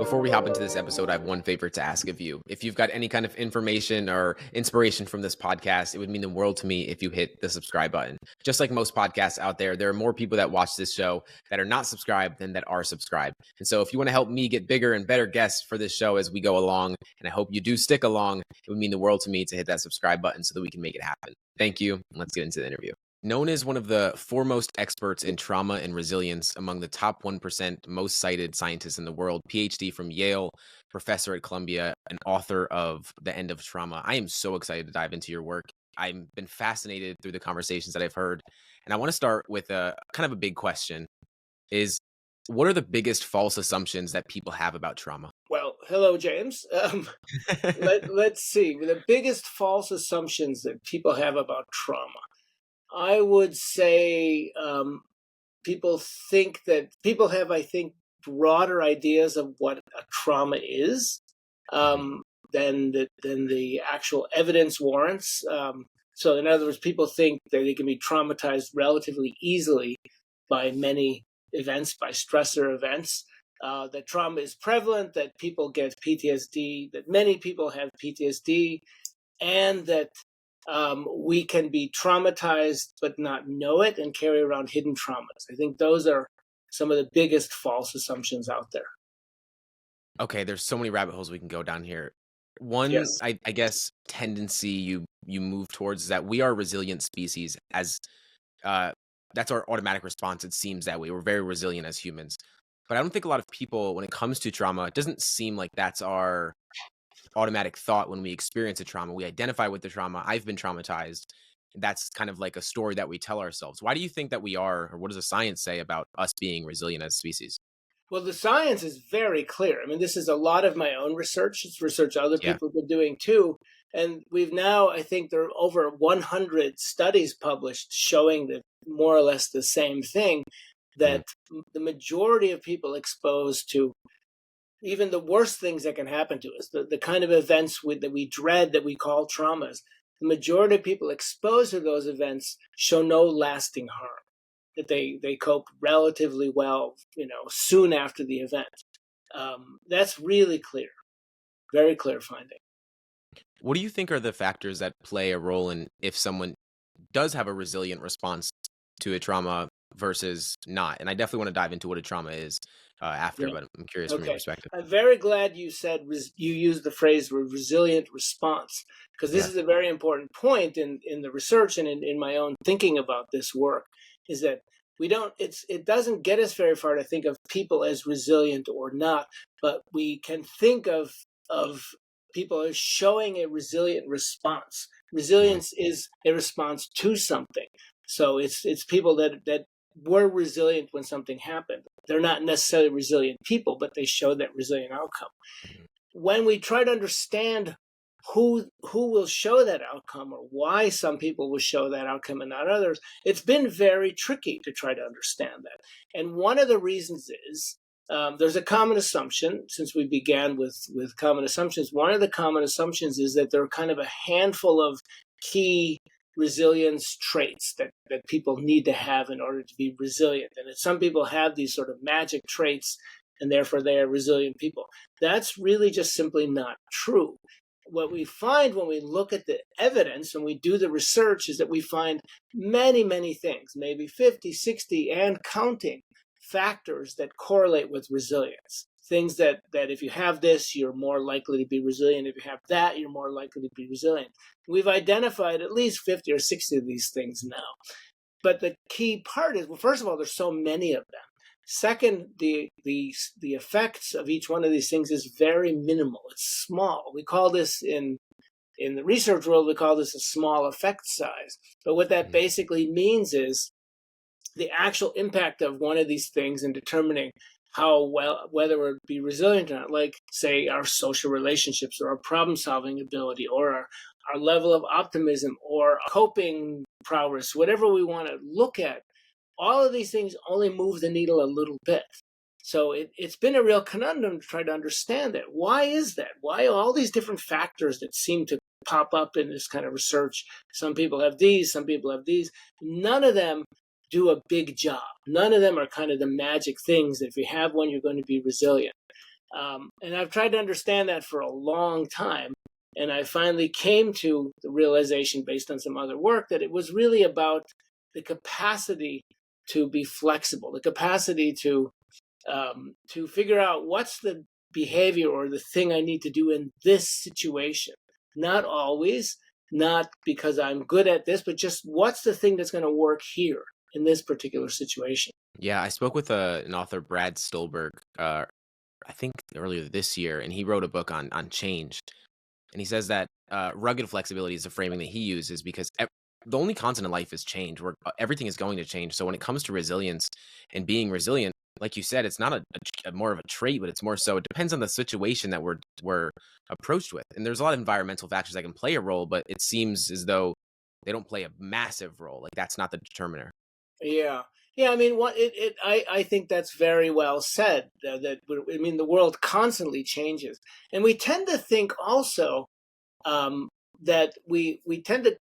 Before we hop into this episode, I have one favor to ask of you. If you've got any kind of information or inspiration from this podcast, it would mean the world to me if you hit the subscribe button. Just like most podcasts out there are more people that watch this show that are not subscribed than that are subscribed. And so if you want to help me get bigger and better guests for this show as we go along, and I hope you do stick along, it would mean the world to me to hit that subscribe button so that we can make it happen. Thank you. Let's get into the interview. Known as one of the foremost experts in trauma and resilience among the top 1% most cited scientists in the world, PhD from Yale, professor at Columbia, and author of The End of Trauma, I am so excited to dive into your work. I've been fascinated through the conversations that I've heard. And I want to start with a kind of a big question is, what are the biggest false assumptions that people have about trauma? Well, hello, James. Let's see. The biggest false assumptions that people have about trauma. I would say people have, I think, broader ideas of what a trauma is than the actual evidence warrants. So, in other words, people think that they can be traumatized relatively easily by many events, by stressor events. That trauma is prevalent, that people get PTSD, that many people have PTSD, and that we can be traumatized but not know it and carry around hidden traumas. I think those are some of the biggest false assumptions out there. Okay, there's so many rabbit holes we can go down here. One, Yes. I guess, tendency you move towards is that we are a resilient species. As that's our automatic response. It seems that way. We're very resilient as humans. But I don't think a lot of people, when it comes to trauma, it doesn't seem like that's our automatic thought when we experience a trauma. We identify with the trauma. I've been traumatized. That's kind of like a story that we tell ourselves. Why do you think that we are, or what does the science say about us being resilient as a species? Well, the science is very clear. I mean, this is a lot of my own research. It's research other Yeah. people have been doing too. And we've now, I think there are over 100 studies published showing that more or less the same thing, that the majority of people exposed to even the worst things that can happen to us, the kind of events that we dread, that we call traumas, the majority of people exposed to those events show no lasting harm, that they cope relatively well, soon after the event. That's really clear, very clear finding. What do you think are the factors that play a role in if someone does have a resilient response to a trauma versus not? And I definitely want to dive into what a trauma is after, Yeah. but I'm curious from your Okay. perspective. I'm very glad you said you used the phrase resilient response, because this Yeah. is a very important point in the research and in my own thinking about this work, is that it doesn't get us very far to think of people as resilient or not, but we can think of people as showing a resilient response. Resilience is a response to something. So it's people that were resilient when something happened. They're not necessarily resilient people, but they show that resilient outcome. When we try to understand who will show that outcome, or why some people will show that outcome and not others, it's been very tricky to try to understand that. And one of the reasons is there's a common assumption, since we began with common assumptions. One of the common assumptions is that there are kind of a handful of key resilience traits that people need to have in order to be resilient. And that some people have these sort of magic traits, and therefore they are resilient people. That's really just simply not true. What we find when we look at the evidence and we do the research is that we find many, many things, maybe 50, 60, and counting factors that correlate with resilience. Things that if you have this, you're more likely to be resilient. If you have that, you're more likely to be resilient. We've identified at least 50 or 60 of these things now. But the key part is, well, first of all, there's so many of them. Second, the effects of each one of these things is very minimal. It's small. We call this in the research world, we call this a small effect size. But what that basically means is the actual impact of one of these things in determining how well, whether we'll be resilient or not, like, say, our social relationships or our problem-solving ability or our level of optimism or our coping prowess, whatever we want to look at, all of these things only move the needle a little bit. So it's been a real conundrum to try to understand that. Why is that? Why all these different factors that seem to pop up in this kind of research? Some people have these, some people have these. None of them do a big job. None of them are kind of the magic things that if you have one, you're going to be resilient. And I've tried to understand that for a long time. And I finally came to the realization, based on some other work, that it was really about the capacity to be flexible, the capacity to figure out what's the behavior or the thing I need to do in this situation. Not always, not because I'm good at this, but just what's the thing that's going to work here in this particular situation. Yeah, I spoke with an author, Brad Stulberg, I think earlier this year, and he wrote a book on change. And he says that rugged flexibility is the framing that he uses because the only constant in life is change. Everything is going to change. So when it comes to resilience and being resilient, like you said, it's not a more of a trait, but it's more so it depends on the situation that we're approached with. And there's a lot of environmental factors that can play a role, but it seems as though they don't play a massive role. Like that's not the determiner. Yeah. Yeah, I mean, I think that's very well said. I mean, the world constantly changes, and we tend to think also um, that we tend to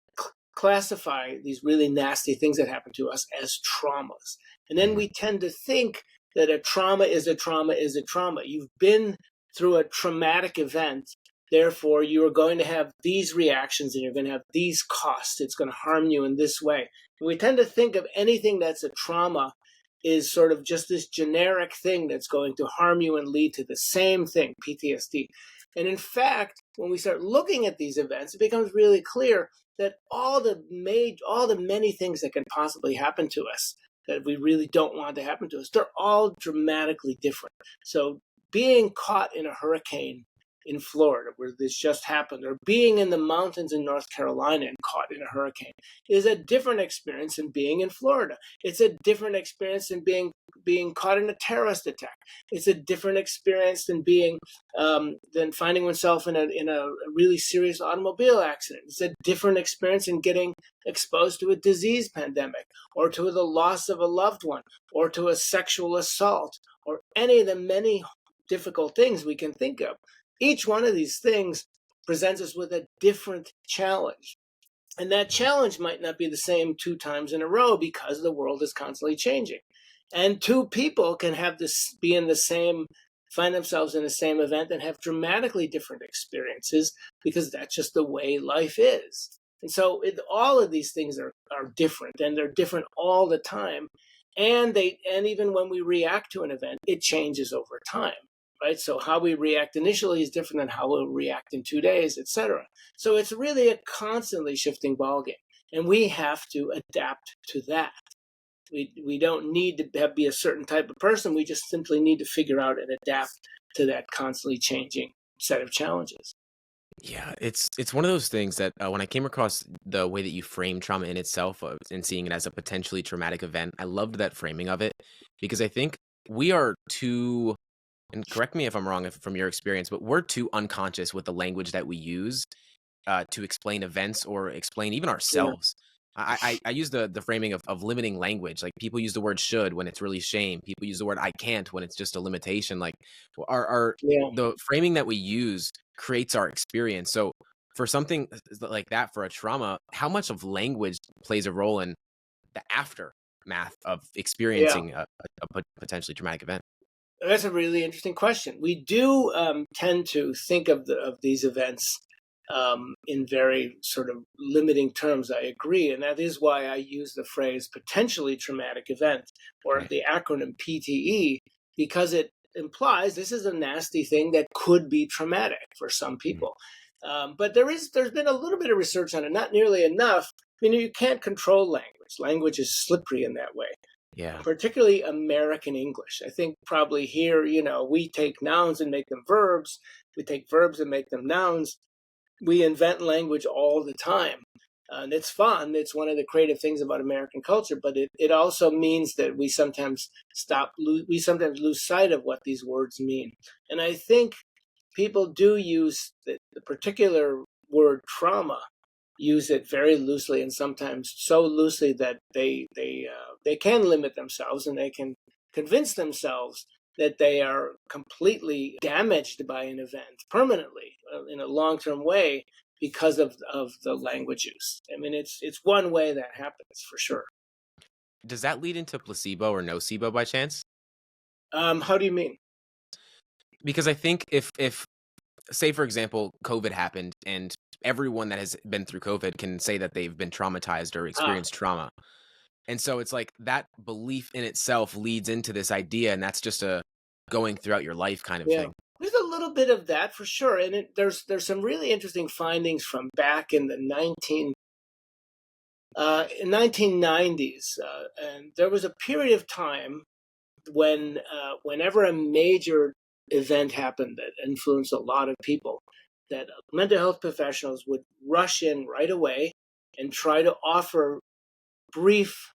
classify these really nasty things that happen to us as traumas. And then Mhm. we tend to think that a trauma is a trauma is a trauma. You've been through a traumatic event, therefore you are going to have these reactions and you're going to have these costs. It's going to harm you in this way. And we tend to think of anything that's a trauma is sort of just this generic thing that's going to harm you and lead to the same thing, PTSD. And in fact, when we start looking at these events, it becomes really clear that all the many things that can possibly happen to us that we really don't want to happen to us, they're all dramatically different. So being caught in a hurricane in Florida, where this just happened, or being in the mountains in North Carolina and caught in a hurricane is a different experience than being in Florida. It's a different experience than being caught in a terrorist attack. It's a different experience than finding oneself in a really serious automobile accident. It's a different experience than getting exposed to a disease pandemic, or to the loss of a loved one, or to a sexual assault, or any of the many difficult things we can think of. Each one of these things presents us with a different challenge. And that challenge might not be the same two times in a row because the world is constantly changing. And two people can have this be in the same, find themselves in the same event and have dramatically different experiences because that's just the way life is. And so all of these things are different, and they're different all the time. And even when we react to an event, it changes over time. Right. So how we react initially is different than how we'll react in 2 days, etc. So it's really a constantly shifting ballgame, and we have to adapt to that. We don't need to be a certain type of person. We just simply need to figure out and adapt to that constantly changing set of challenges. Yeah, it's one of those things that when I came across the way that you frame trauma in itself and seeing it as a potentially traumatic event, I loved that framing of it because I think we are too, and correct me if I'm wrong if, from your experience, but we're too unconscious with the language that we use to explain events or explain even Yeah, ourselves. I use the framing of limiting language. Like people use the word should when it's really shame. People use the word I can't when it's just a limitation. Like our yeah, the framing that we use creates our experience. So for something like that, for a trauma, how much of language plays a role in the aftermath of yeah. experiencing a potentially traumatic event? That's a really interesting question. We do tend to think of these events in very sort of limiting terms. I agree, and that is why I use the phrase potentially traumatic event, or Right. the acronym PTE, because it implies this is a nasty thing that could be traumatic for some Mhm. people. But there's been a little bit of research on it, not nearly enough. I mean, you can't control language. Language is slippery in that way, Yeah. particularly American English. I think probably here, we take nouns and make them verbs. We take verbs and make them nouns. We invent language all the time. And it's fun. It's one of the creative things about American culture, but it also means that we sometimes lose sight of what these words mean. And I think people do use the particular word trauma, use it very loosely, and sometimes so loosely that they can limit themselves, and they can convince themselves that they are completely damaged by an event permanently in a long-term way because of the language use. I mean, it's one way that happens for sure. Does that lead into placebo or nocebo by chance? How do you mean? Because I think if say, for example, COVID happened and everyone that has been through COVID can say that they've been traumatized or Ah, experienced trauma. And so it's like that belief in itself leads into this idea, and that's just a going throughout your life kind of yeah. thing. There's a little bit of that for sure, and there's some really interesting findings from back in the 1990s, and there was a period of time when whenever a major event happened that influenced a lot of people, that mental health professionals would rush in right away and try to offer brief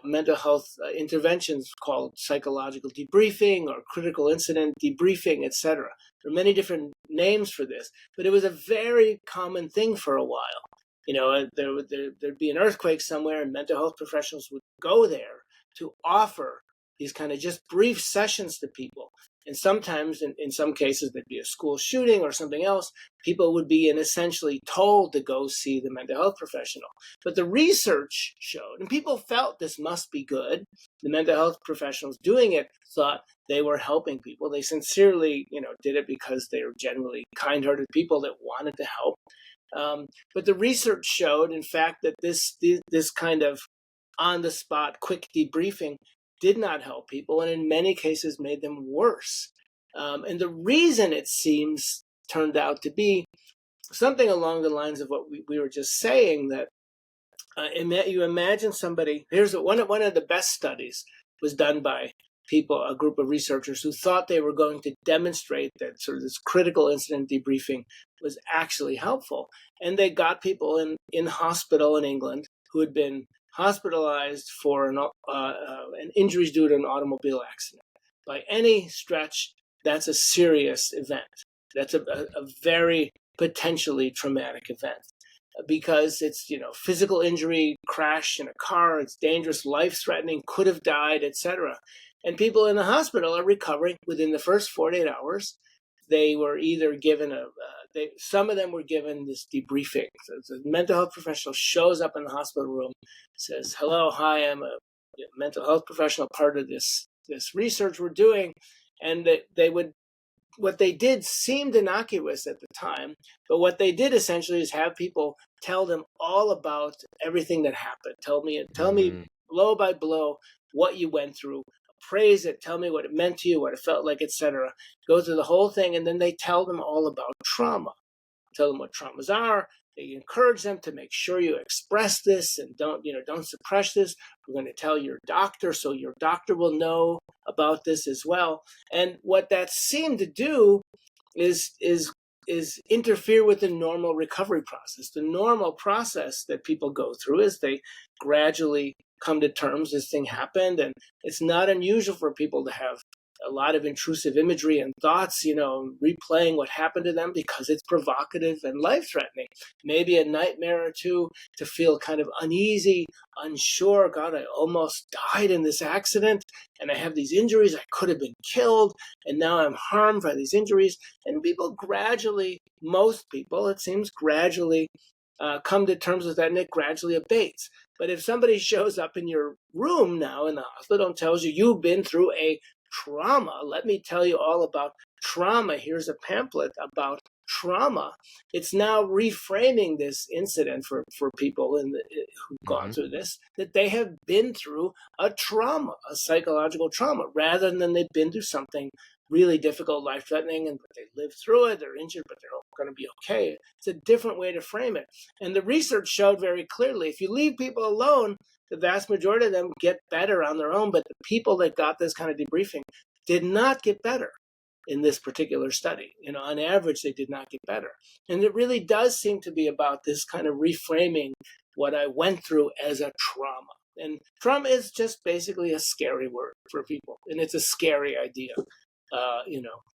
mental health interventions called psychological debriefing or critical incident debriefing, etc. There are many different names for this, but it was a very common thing for a while. There'd be an earthquake somewhere, and mental health professionals would go there to offer these kind of just brief sessions to people. And sometimes, in some cases, there'd be a school shooting or something else. People would be essentially told to go see the mental health professional. But the research showed, and people felt this must be good. The mental health professionals doing it thought they were helping people. They sincerely, did it because they were generally kind-hearted people that wanted to help. But the research showed, in fact, that this kind of on-the-spot quick debriefing did not help people, and in many cases made them worse. And the reason, it seems, turned out to be something along the lines of what we were just saying, that you imagine somebody. Here's one of the best studies was done by a group of researchers who thought they were going to demonstrate that sort of this critical incident debriefing was actually helpful. And they got people in hospital in England who had been hospitalized for an injuries due to an automobile accident. By any stretch, that's a serious event. That's a very potentially traumatic event, because it's physical injury, crash in a car, it's dangerous, life-threatening, could have died, etc. And people in the hospital are recovering within the first 48 hours. They were either given some of them were given this debriefing. So the mental health professional shows up in the hospital room, says, "Hello, hi, I'm a mental health professional, part of this research we're doing," and they would. What they did seemed innocuous at the time, but what they did essentially is have people tell them all about everything that happened. Tell me Mm, blow by blow what you went through. Praise it. Tell me what it meant to you, what it felt like, etc. Go through the whole thing, and then they tell them all about trauma. Tell them what traumas are. They encourage them to make sure you express this and don't suppress this. We're going to tell your doctor, so your doctor will know about this as well. And what that seemed to do is interfere with the normal recovery process. The normal process that people go through is they gradually come to terms this thing happened, and it's not unusual for people to have a lot of intrusive imagery and thoughts, replaying what happened to them because it's provocative and life-threatening. Maybe a nightmare or two, to feel kind of uneasy, unsure. God, I almost died in this accident, and I have these injuries. I could have been killed, and now I'm harmed by these injuries. And people gradually, most people, it seems, gradually come to terms with that, and it gradually abates. But if somebody shows up in your room now in the hospital and tells you you've been through a trauma, let me tell you all about trauma. Here's a pamphlet about trauma. It's now reframing this incident for people who've gone mhm. through this, that they have been through a trauma, a psychological trauma, rather than they've been through something really difficult, life-threatening, and they lived through it, they're injured, but they're going to be okay. It's a different way to frame it. And the research showed very clearly, if you leave people alone, the vast majority of them get better on their own, but the people that got this kind of debriefing did not get better in this particular study. On average, they did not get better. And it really does seem to be about this kind of reframing what I went through as a trauma. And trauma is just basically a scary word for people, and it's a scary idea.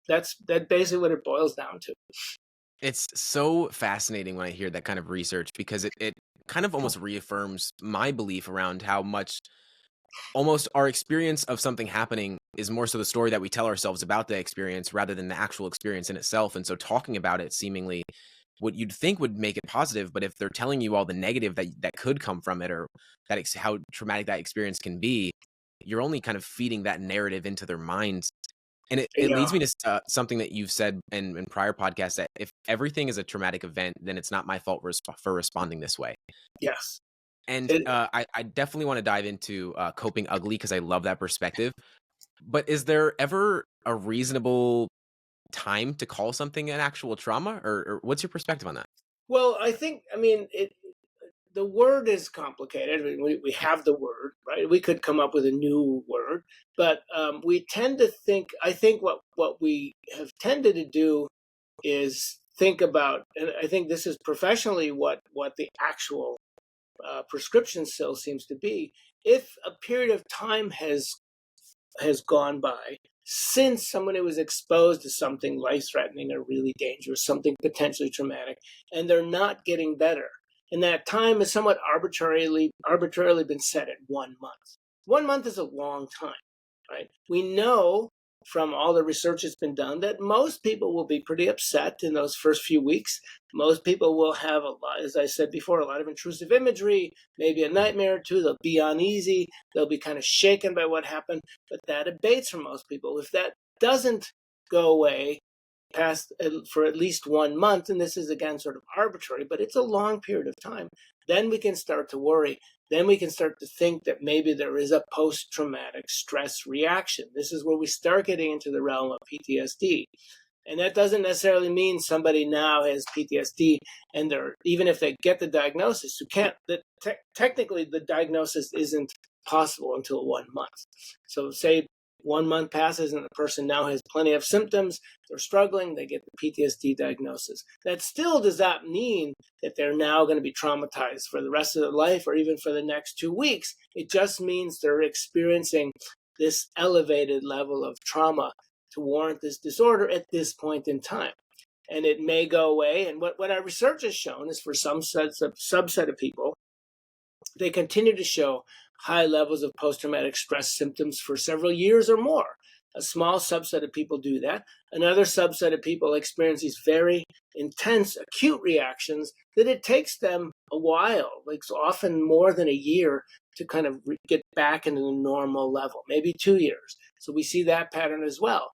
That's basically what it boils down to. It's so fascinating when I hear that kind of research because it kind of almost reaffirms my belief around how much almost our experience of something happening is more so the story that we tell ourselves about the experience rather than the actual experience in itself. And so talking about it seemingly what you'd think would make it positive, but if they're telling you all the negative that could come from it, or how traumatic that experience can be, you're only kind of feeding that narrative into their minds. And it Yeah. leads me to something that you've said in prior podcasts, that if everything is a traumatic event, then it's not my fault for responding this way. Yes. And It, I definitely want to dive into coping ugly, because I love that perspective. But is there ever a reasonable time to call something an actual trauma, or what's your perspective on that? well, I mean, the word is complicated. I mean, we have the word, right? We could come up with a new word, but we tend to think. I think what we have tended to do is think about, and I think this is professionally what the actual prescription still seems to be. If a period of time has gone by since somebody was exposed to something life threatening or really dangerous, something potentially traumatic, and they're not getting better. And that time is somewhat arbitrarily been set at 1 month. 1 month is a long time, right? We know from all the research that's been done that most people will be pretty upset in those first few weeks. Most people will have a lot, as I said before, a lot of intrusive imagery, maybe a nightmare or two. They'll be uneasy. They'll be kind of shaken by what happened, but that abates for most people. If that doesn't go away past for at least 1 month, and this is again sort of arbitrary, but it's a long period of time, then we can start to worry. Then we can start to think that maybe there is a post-traumatic stress reaction. This is where we start getting into the realm of PTSD. And that doesn't necessarily mean somebody now has PTSD, and they're, even if they get the diagnosis, you can't. Technically, the diagnosis isn't possible until 1 month. So, say 1 month passes and the person now has plenty of symptoms, they're struggling, they get the PTSD diagnosis. That still does not mean that they're now going to be traumatized for the rest of their life or even for the next 2 weeks. It just means they're experiencing this elevated level of trauma to warrant this disorder at this point in time. And it may go away. And what our research has shown is for some subset of people, they continue to show high levels of post-traumatic stress symptoms for several years or more. A small subset of people do that. Another subset of people experience these very intense acute reactions that it takes them a while, like often more than a year, to kind of get back into the normal level, maybe 2 years. So we see that pattern as well.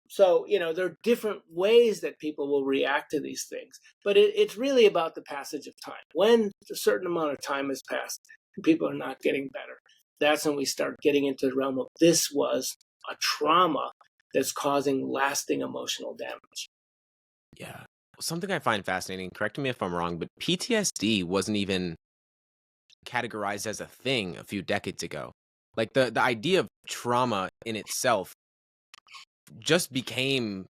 So, there are different ways that people will react to these things, but it's really about the passage of time. When a certain amount of time has passed and people are not getting better, that's when we start getting into the realm of this was a trauma that's causing lasting emotional damage. Yeah. Something I find fascinating, correct me if I'm wrong, but PTSD wasn't even categorized as a thing a few decades ago. Like the idea of trauma in itself just became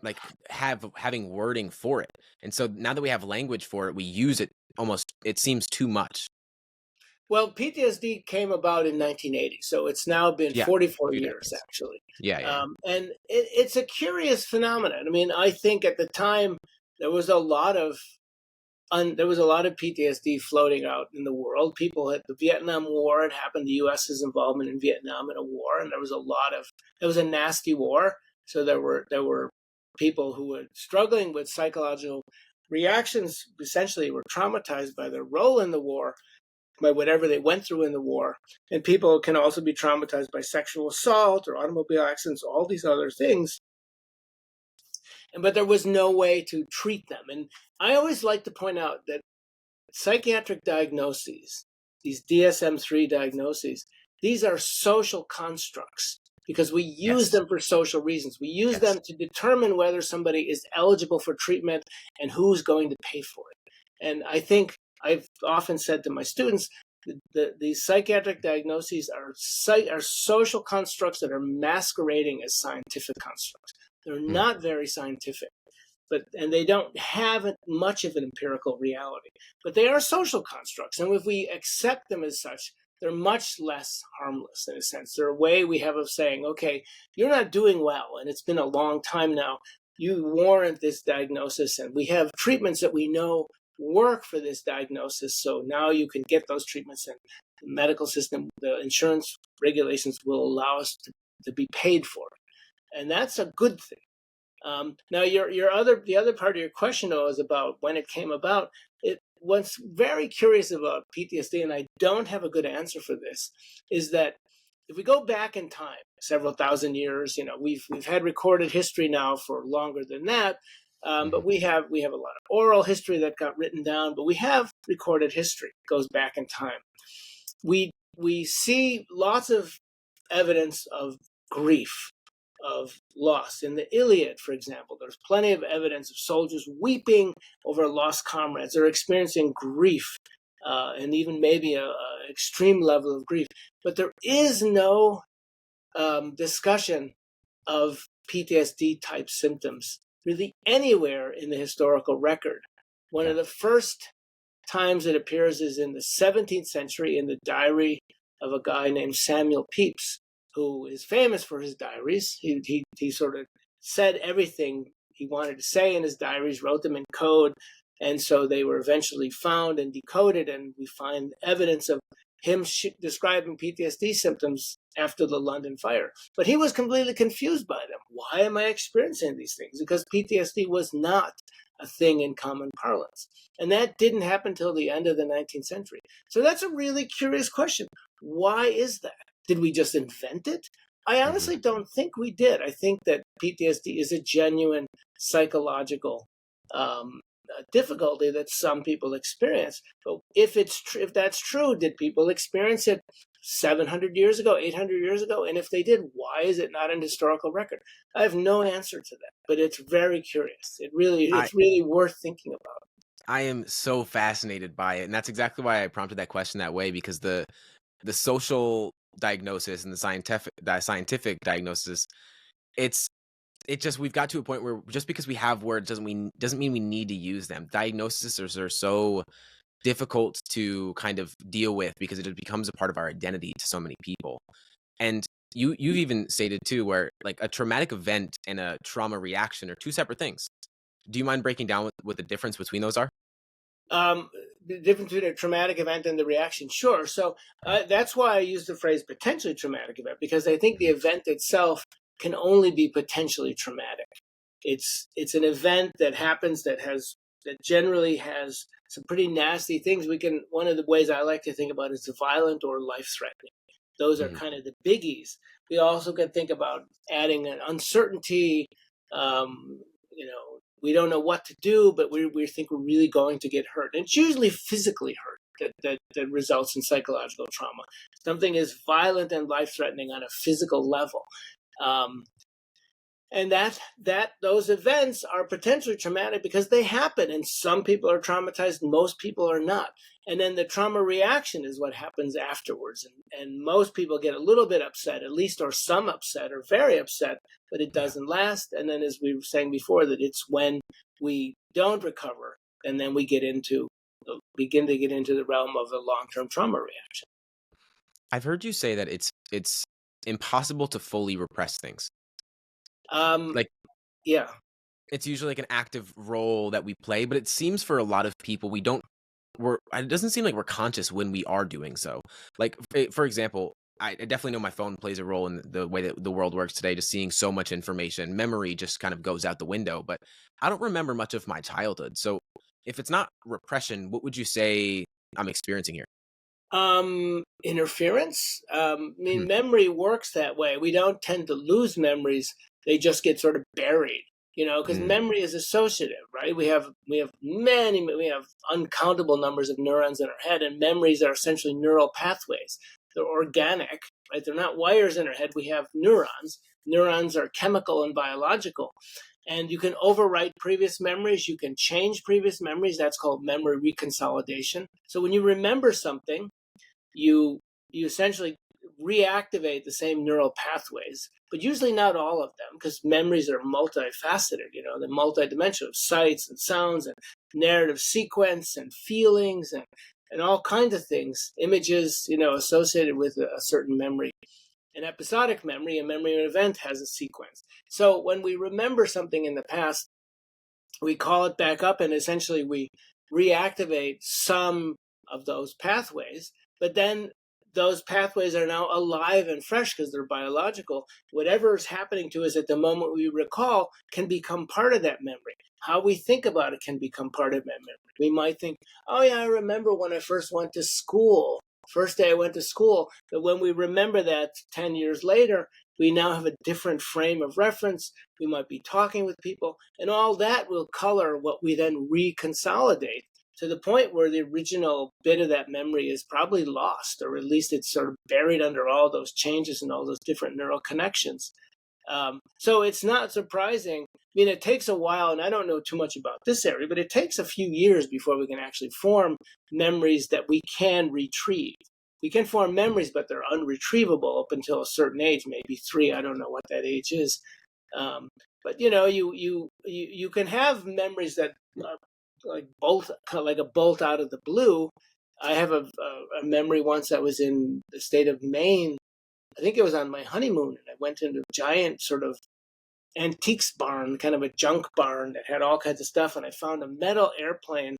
like having wording for it. And so now that we have language for it, we use it almost, it seems too much. Well, PTSD came about in 1980, so it's now been Yeah. A44 few years, decades. actually. Yeah. And it's a curious phenomenon. I mean, I think at the time there was a lot of PTSD floating out in the world. People had the Vietnam War had happened, the U.S.'s involvement in Vietnam in a war, and it was a nasty war. So there were people who were struggling with psychological reactions, essentially were traumatized by their role in the war, by whatever they went through in the war. And people can also be traumatized by sexual assault or automobile accidents, all these other things. But there was no way to treat them. And I always like to point out that psychiatric diagnoses, these DSM-3 diagnoses, these are social constructs because we use Yes. them for social reasons. We use Yes. them to determine whether somebody is eligible for treatment and who's going to pay for it. And I think I've often said to my students, these psychiatric diagnoses are social constructs that are masquerading as scientific constructs. They're Mm. not very scientific, and they don't have much of an empirical reality, but they are social constructs, and if we accept them as such, they're much less harmless in a sense. They're a way we have of saying, okay, you're not doing well, and it's been a long time now. You warrant this diagnosis, and we have treatments that we know work for this diagnosis. So now you can get those treatments, and the medical system, the insurance regulations will allow us to be paid for it, and that's a good thing. Now, the other part of your question, though, is about when it came about. What's very curious about PTSD, and I don't have a good answer for this, is that if we go back in time several thousand years, we've had recorded history now for longer than that. Hmm. But we have a lot of oral history that got written down, but we have recorded history. It goes back in time. We see lots of evidence of grief, of loss. In the Iliad, for example, there's plenty of evidence of soldiers weeping over lost comrades. They're experiencing grief, and even maybe a extreme level of grief. But there is no discussion of PTSD type symptoms really anywhere in the historical record. One Okay. of the first times it appears is in the 17th century in the diary of a guy named Samuel Pepys, who is famous for his diaries. He sort of said everything he wanted to say in his diaries, wrote them in code, and so they were eventually found and decoded, and we find evidence of him describing PTSD symptoms after the London fire. But he was completely confused by them. Why am I experiencing these things? Because PTSD was not a thing in common parlance. And that didn't happen till the end of the 19th century. So that's a really curious question. Why is that? Did we just invent it? I Hmm. honestly don't think we did. I think that PTSD is a genuine psychological difficulty that some people experience. But if that's true, did people experience it 700 years ago, 800 years ago? And if they did, why is it not in historical record? I have no answer to that, but it's very curious. I It's really worth thinking about. I am so fascinated by it, and that's exactly why I prompted that question that way, because the social diagnosis and the scientific diagnosis, it's it just we've got to a point where just because we have words doesn't mean we need to use them. Diagnoses are so difficult to kind of deal with because it becomes a part of our identity to so many people. And you've even stated too where like a traumatic event and a trauma reaction are two separate things. Do you mind breaking down what the difference between those are? Um, the difference between a traumatic event and the reaction, sure. So that's why I use the phrase potentially traumatic event, because I think the Mhm. event itself can only be potentially traumatic. It's an event that happens that generally has some pretty nasty things. One of the ways I like to think about is violent or life threatening. Those are Mhm. kind of the biggies. We also can think about adding an uncertainty. We don't know what to do, but we think we're really going to get hurt. And it's usually physically hurt that results in psychological trauma. Something is violent and life threatening on a physical level. Um, and that those events are potentially traumatic because they happen, and some people are traumatized, most people are not. And then the trauma reaction is what happens afterwards, and most people get a little bit upset, at least, or some upset or very upset, but it Yeah. doesn't last. And then, as we were saying before, that it's when we don't recover, and then we begin to get into the realm of the long-term trauma reaction. I've heard you say that it's impossible to fully repress things. um Like yeah. it's usually like an active role that we play, but it seems for a lot of people it doesn't seem like we're conscious when we are doing so. Like for example, I definitely know my phone plays a role in the way that the world works today, just seeing so much information. Memory just kind of goes out the window, but I don't remember much of my childhood. So if it's not repression, what would you say I'm experiencing here? Interference. I Hmm. mean, memory works that way. We don't tend to lose memories; they just get sort of buried. Because Mm. memory is associative, right? We have uncountable numbers of neurons in our head, and memories are essentially neural pathways. They're organic, right? They're not wires in our head. We have neurons. Neurons are chemical and biological, and you can overwrite previous memories. You can change previous memories. That's called memory reconsolidation. So when you remember something, you you essentially reactivate the same neural pathways, but usually not all of them, because memories are multifaceted. They're multidimensional, sights and sounds and narrative sequence and feelings and all kinds of things, images, associated with a certain memory. An episodic memory, a memory of an event, has a sequence. So when we remember something in the past, we call it back up, and essentially we reactivate some of those pathways. But then those pathways are now alive and fresh because they're biological. Whatever is happening to us at the moment we recall can become part of that memory. How we think about it can become part of that memory. We might think, oh yeah, I remember when I first went to school. first day I went to school. But when we remember that 10 years later, we now have a different frame of reference. We might be talking with people, and all that will color what we then reconsolidate to the point where the original bit of that memory is probably lost, or at least it's sort of buried under all those changes and all those different neural connections. So it's not surprising. I mean, it takes a while, and I don't know too much about this area, but it takes a few years before we can actually form memories that we can retrieve. We can form memories, but they're unretrievable up until a certain age, maybe 3. I don't know what that age is. But you can have memories that like a bolt out of the blue. I have a memory once I was in the state of Maine. I think it was on my honeymoon, and I went into a giant sort of antiques barn, kind of a junk barn that had all kinds of stuff, and I found a metal airplane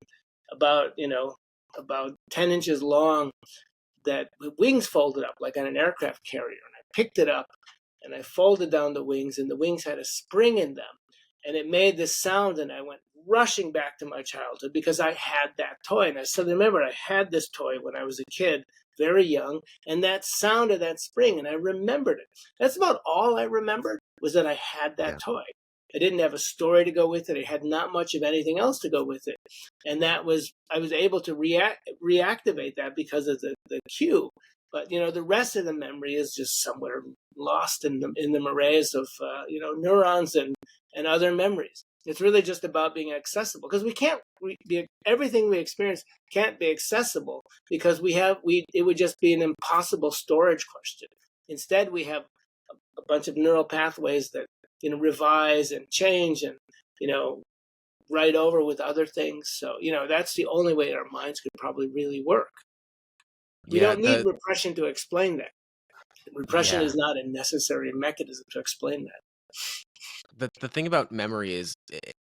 about 10 inches long that with wings folded up like on an aircraft carrier. And I picked it up and I folded down the wings, and the wings had a spring in them, and it made this sound, and I went rushing back to my childhood because I had that toy. And I suddenly remembered I had this toy when I was a kid, very young, and that sound of that spring, and I remembered it. That's about all I remembered, was that I had that toy. I didn't have a story to go with it. I had not much of anything else to go with it. And I was able to reactivate that because of the cue. But, the rest of the memory is just somewhere lost in the morass of, neurons and other memories. It's really just about being accessible, because everything we experience can't be accessible because it would just be an impossible storage question. Instead, we have a bunch of neural pathways that, revise and change and, write over with other things. So, that's the only way our minds could probably really work. We don't need repression to explain that. Repression is not a necessary mechanism to explain that. The thing about memory is,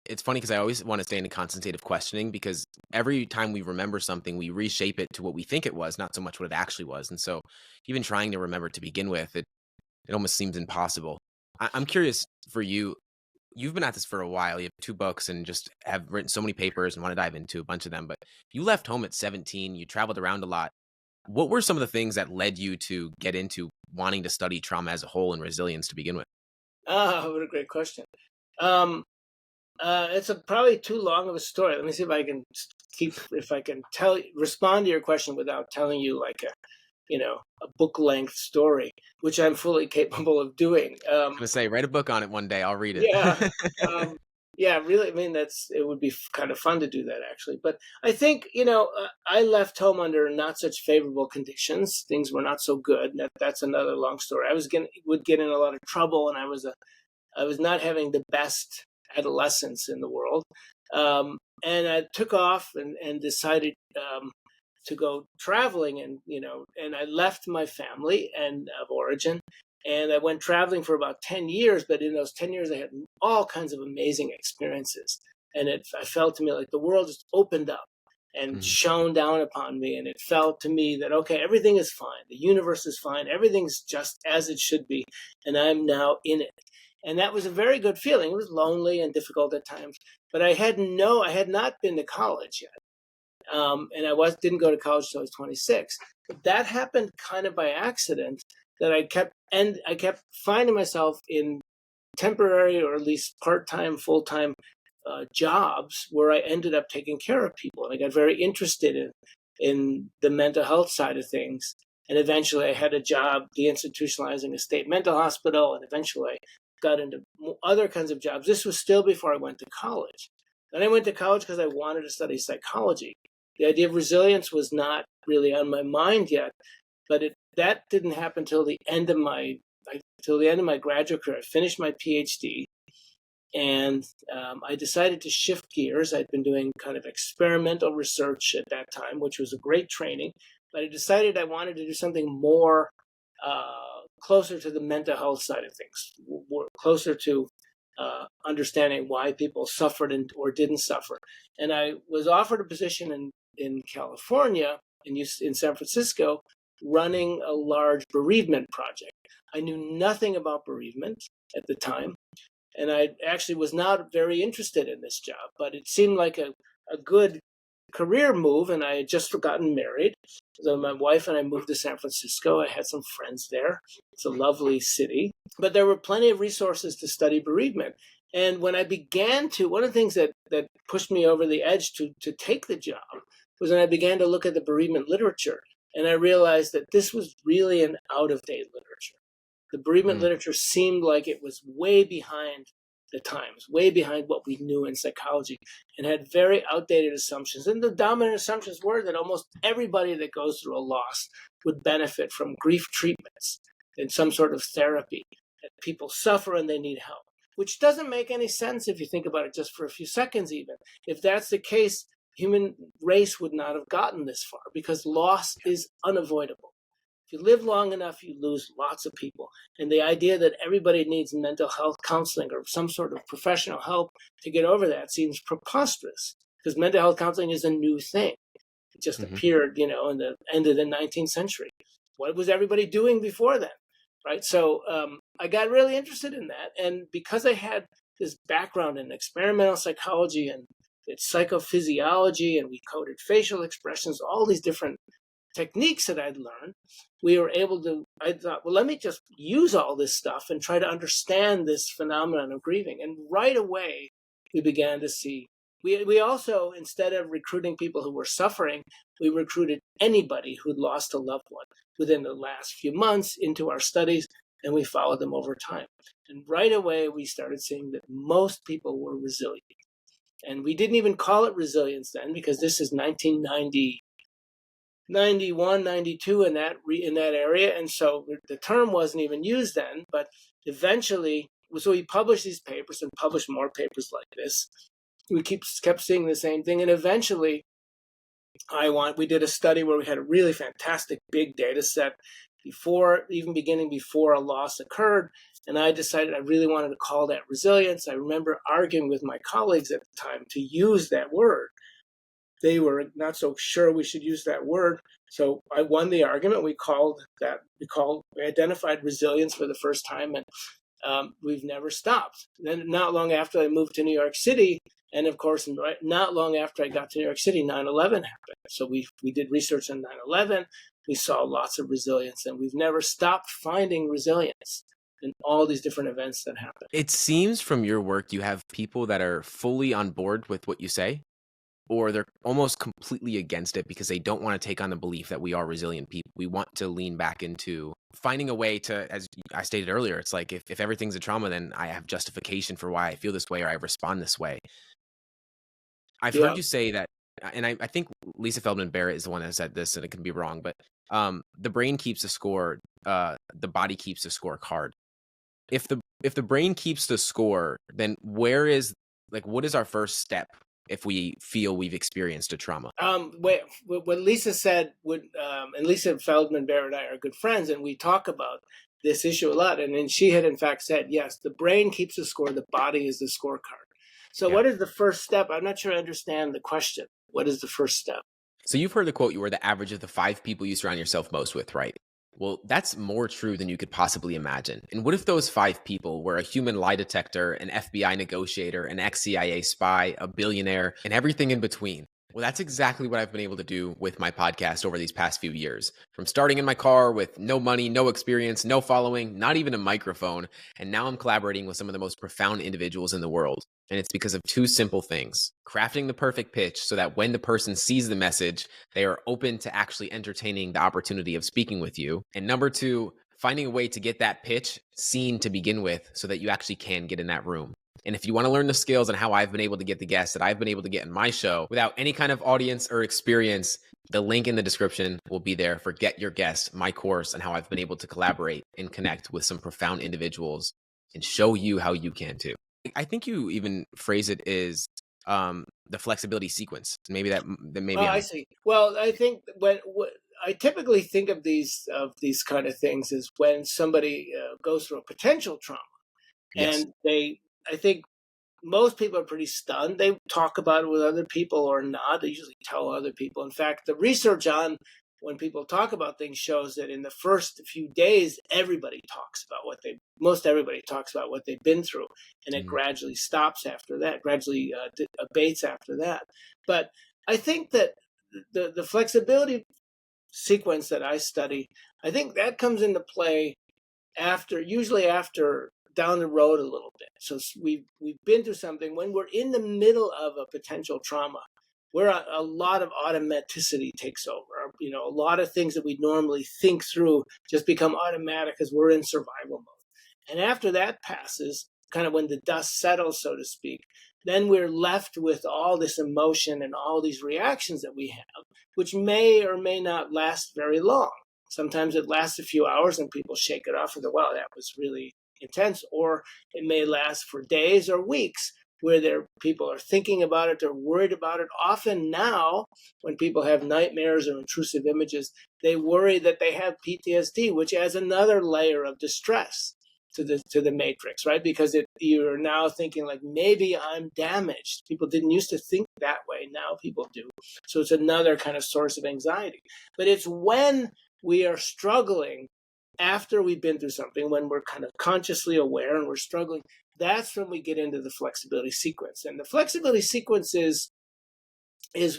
it's funny because I always want to stay in a constant state of questioning, because every time we remember something, we reshape it to what we think it was, not so much what it actually was. And so even trying to remember to begin with, it almost seems impossible. I'm curious for you. You've been at this for a while. You have 2 books and just have written so many papers and want to dive into a bunch of them. But you left home at 17. You traveled around a lot. What were some of the things that led you to get into wanting to study trauma as a whole and resilience to begin with? What a great question. It's probably too long of a story. Let me see if I can respond to your question without telling you like a book length story, which I'm fully capable of doing. I was gonna say, write a book on it one day. I'll read it. Yeah, really. I mean, it would be kind of fun to do that, actually. But I think, I left home under not such favorable conditions. Things were not so good. That's another long story. Would get in a lot of trouble, and I was not having the best adolescence in the world. And I took off and decided to go traveling, and I left my family of origin. And I went traveling for about 10 years, but in those 10 years, I had all kinds of amazing experiences. And I felt to me like the world just opened up and shone down upon me. And it felt to me that, okay, everything is fine. The universe is fine. Everything's just as it should be. And I'm now in it. And that was a very good feeling. It was lonely and difficult at times, but I had not been to college yet. And I didn't go to college until I was 26. But that happened kind of by accident, that I kept finding myself in temporary, or at least part-time, full-time jobs where I ended up taking care of people. And I got very interested in the mental health side of things. And eventually I had a job deinstitutionalizing a state mental hospital, and eventually I got into other kinds of jobs. This was still before I went to college. Then I went to college because I wanted to study psychology. The idea of resilience was not really on my mind yet, but that didn't happen till the end of my graduate career. I finished my PhD, and I decided to shift gears. I'd been doing kind of experimental research at that time, which was a great training, but I decided I wanted to do something more closer to the mental health side of things, closer to understanding why people suffered or didn't suffer. And I was offered a position in California, in San Francisco, running a large bereavement project. I knew nothing about bereavement at the time, and I actually was not very interested in this job, but it seemed like a good career move, and I had just gotten married, So my wife and I moved to San Francisco. I had some friends there. It's a lovely city, but there were plenty of resources to study bereavement. And when I began to, one of the things that pushed me over the edge to take the job was when I began to look at the bereavement literature. And I realized that this was really an out-of-date literature. The bereavement literature seemed like it was way behind the times, way behind what we knew in psychology, and had very outdated assumptions. And the dominant assumptions were that almost everybody that goes through a loss would benefit from grief treatments and some sort of therapy, that people suffer and they need help, which doesn't make any sense if you think about it just for a few seconds even. If that's the case, human race would not have gotten this far because loss is unavoidable. If you live long enough, you lose lots of people. And the idea that everybody needs mental health counseling or some sort of professional help to get over that seems preposterous, because mental health counseling is a new thing. It just appeared, in the end of the 19th century. What was everybody doing before then, right? So I got really interested in that. And because I had this background in experimental psychology and its psychophysiology, and we coded facial expressions, all these different techniques that I'd learned, we were able to, I thought, well, let me just use all this stuff and try to understand this phenomenon of grieving. And right away, we began to see, we also, instead of recruiting people who were suffering, we recruited anybody who'd lost a loved one within the last few months into our studies, and we followed them over time. And right away, we started seeing that most people were resilient. And we didn't even call it resilience then, because this is 1990, 91, 92 in that area. And so the term wasn't even used then, but eventually, so we published these papers and published more papers like this. We kept seeing the same thing. And eventually we did a study where we had a really fantastic big data set before a loss occurred. And I decided I really wanted to call that resilience. I remember arguing with my colleagues at the time to use that word. They were not so sure we should use that word. So I won the argument. We identified resilience for the first time, and we've never stopped. Then not long after I moved to New York City, and of course, not long after I got to New York City, 9/11 happened. So we did research on 9/11. We saw lots of resilience, and we've never stopped finding resilience in all these different events that happen. It seems from your work you have people that are fully on board with what you say, or they're almost completely against it because they don't want to take on the belief that we are resilient people. We want to lean back into finding a way to, as I stated earlier, it's like if everything's a trauma, then I have justification for why I feel this way or I respond this way. I've heard you say that, and I think Lisa Feldman Barrett is the one that said this, and it can be wrong, but the brain keeps the score, the body keeps the scorecard. If the brain keeps the score, then what is our first step if we feel we've experienced a trauma? What Lisa said and Lisa Feldman Barrett and I are good friends, and we talk about this issue a lot. And she had in fact said, yes, the brain keeps the score, the body is the scorecard. So what is the first step? I'm not sure I understand the question. What is the first step? So you've heard the quote, you are the average of the 5 people you surround yourself most with, right? Well, that's more true than you could possibly imagine. And what if those 5 people were a human lie detector, an FBI negotiator, an ex-CIA spy, a billionaire, and everything in between? Well, that's exactly what I've been able to do with my podcast over these past few years. From starting in my car with no money, no experience, no following, not even a microphone, and now I'm collaborating with some of the most profound individuals in the world. And it's because of 2 simple things: crafting the perfect pitch so that when the person sees the message, they are open to actually entertaining the opportunity of speaking with you. And number 2, finding a way to get that pitch seen to begin with so that you actually can get in that room. And if you want to learn the skills and how I've been able to get the guests that I've been able to get in my show without any kind of audience or experience, the link in the description will be there for Get Your Guest, my course, and how I've been able to collaborate and connect with some profound individuals and show you how you can too. I think you even phrase it as the flexibility sequence. Maybe I see. Well, I think when I typically think of these kind of things is when somebody goes through a potential trauma, Yes. and I think most people are pretty stunned. They talk about it with other people or not. They usually tell other people. In fact, the research on when people talk about things shows that in the first few days, everybody talks about most everybody talks about what they've been through, and it gradually stops after that, gradually abates after that. But I think that the flexibility sequence that I study, I think that comes into play usually after down the road a little bit. So we've been through something when we're in the middle of a potential trauma, where a lot of automaticity takes over. You know, a lot of things that we normally think through just become automatic as we're in survival mode. And after that passes, kind of when the dust settles, so to speak, then we're left with all this emotion and all these reactions that we have, which may or may not last very long. Sometimes it lasts a few hours and people shake it off and go, wow, that was really intense. Or it may last for days or weeks where people are thinking about it, they're worried about it. Often now, when people have nightmares or intrusive images, they worry that they have PTSD, which adds another layer of distress to the matrix, right? Because you're now thinking like, maybe I'm damaged. People didn't used to think that way. Now people do. So it's another kind of source of anxiety. But it's when we are struggling after we've been through something, when we're kind of consciously aware and we're struggling, that's when we get into the flexibility sequence. And the flexibility sequence is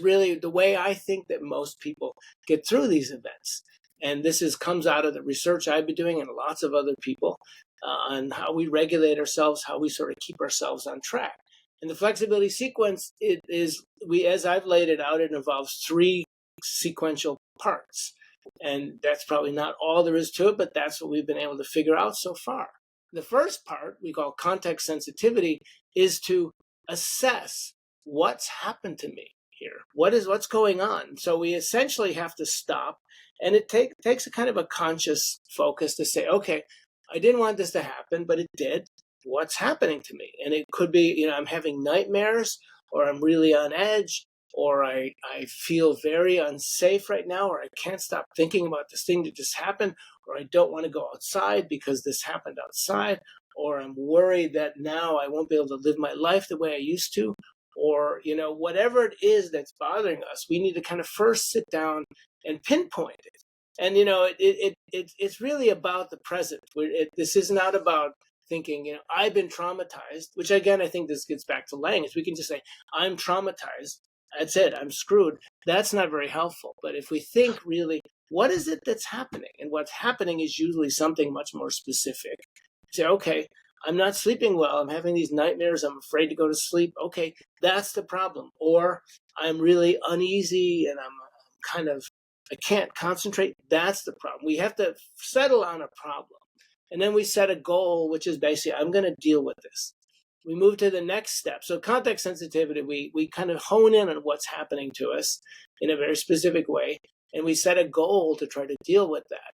really the way I think that most people get through these events. And this comes out of the research I've been doing and lots of other people on how we regulate ourselves, how we sort of keep ourselves on track. And the flexibility sequence, as I've laid it out, it involves 3 sequential parts. And that's probably not all there is to it, but that's what we've been able to figure out so far. The first part, we call context sensitivity, is to assess what's happened to me here. What's going on? So we essentially have to stop, and it takes a kind of a conscious focus to say, okay, I didn't want this to happen, but it did. What's happening to me? And it could be, I'm having nightmares, or I'm really on edge, or I feel very unsafe right now, or I can't stop thinking about this thing that just happened, or I don't want to go outside because this happened outside, or I'm worried that now I won't be able to live my life the way I used to, or, whatever it is that's bothering us, we need to kind of first sit down and pinpoint it. And, it's really about the present. This is not about thinking, I've been traumatized, which again, I think this gets back to language. We can just say, I'm traumatized. That's it. I'm screwed. That's not very helpful. But if we think really, what is it that's happening? And what's happening is usually something much more specific. Say, okay, I'm not sleeping well. I'm having these nightmares. I'm afraid to go to sleep. Okay, that's the problem. Or I'm really uneasy and I can't concentrate. That's the problem. We have to settle on a problem. And then we set a goal, which is basically, I'm going to deal with this. We move to the next step. So context sensitivity, we kind of hone in on what's happening to us in a very specific way, and we set a goal to try to deal with that.